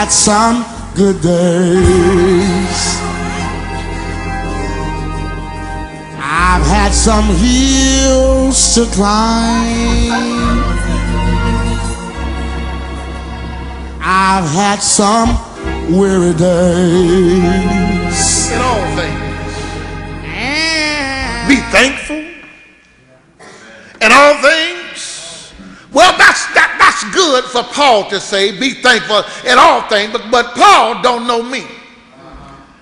had some good days. I've had some hills to climb. I've had some weary days. In all things, be thankful. In all things. Well, that's good for Paul to say, be thankful in all things, but Paul don't know me.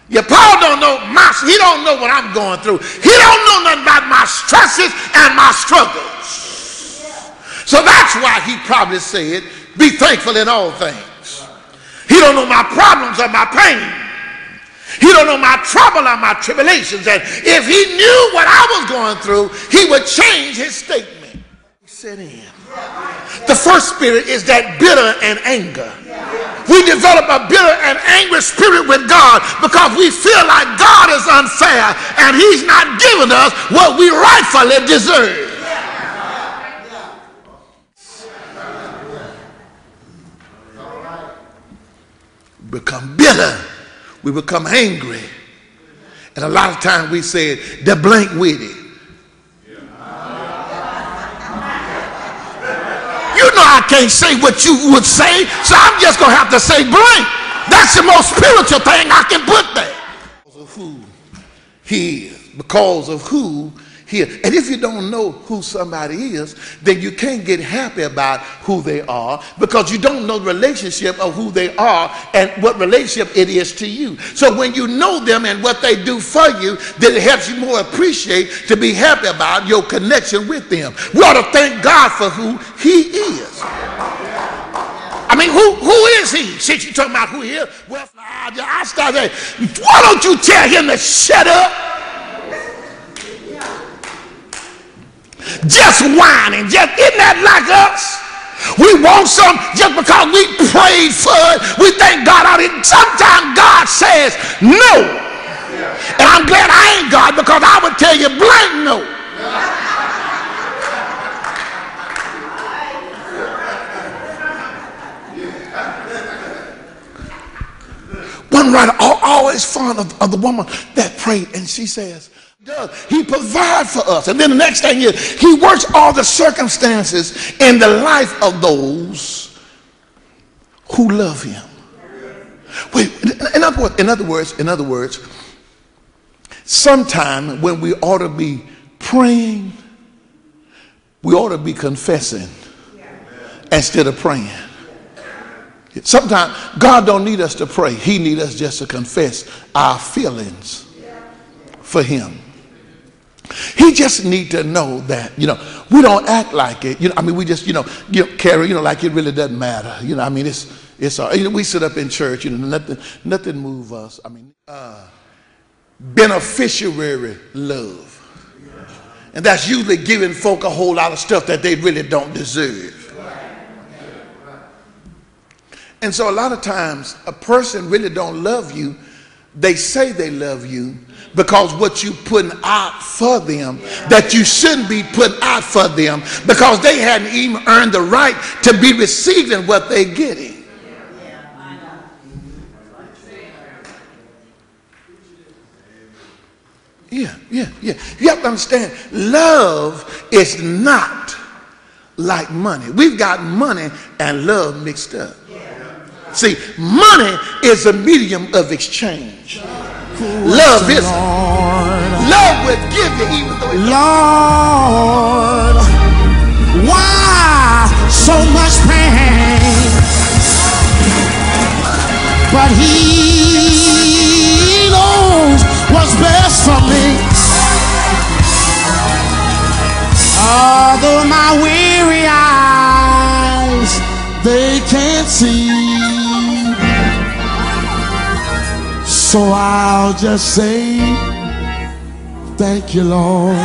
Yeah, Paul don't know he don't know what I'm going through. He don't know nothing about my stresses and my struggles. So that's why he probably said, be thankful in all things. He don't know my problems or my pain. He don't know my trouble or my tribulations. And if he knew what I was going through, he would change his statement. He said in. The first spirit is that bitter and anger. We develop a bitter and angry spirit with God because we feel like God is unfair and he's not giving us what we rightfully deserve. We become bitter. We become angry. And a lot of times we say they're blank with it. You know I can't say what you would say, so I'm just going to have to say blank. That's the most spiritual thing I can put there. Because of who he is. Because of who he is. And if you don't know who somebody is, then you can't get happy about who they are because you don't know the relationship of who they are and what relationship it is to you. So when you know them and what they do for you, then it helps you more appreciate to be happy about your connection with them. We ought to thank God for who he is. I mean, who is he? Since you're talking about who he is, well, I started saying, why don't you tell him to shut up? Just whining, isn't that like us? We want something just because we prayed for it. We thank God out of it. Sometimes God says no. And I'm glad I ain't God because I would tell you blank no. One writer always fond of the woman that prayed, and she says, he provides for us. And then the next thing is he works all the circumstances in the life of those who love him. Wait, in other words, sometime when we ought to be praying, we ought to be confessing instead of praying. Sometimes God don't need us to pray. He needs us just to confess our feelings for him. He just need to know that, we don't act like it. We just, carry, like it really doesn't matter. It's all, we sit up in church, nothing move us. Beneficiary love. And that's usually giving folk a whole lot of stuff that they really don't deserve. And so a lot of times a person really don't love you. They say they love you because what you putting out for them that you shouldn't be putting out for them because they hadn't even earned the right to be receiving what they're getting. Yeah. You have to understand, love is not like money. We've got money and love mixed up. See, money is a medium of exchange. Love isn't. Love would give you even though it's Lord, why so much pain? But he knows what's best for me. Although my weary eyes, they can't see. So I'll just say, thank you, Lord.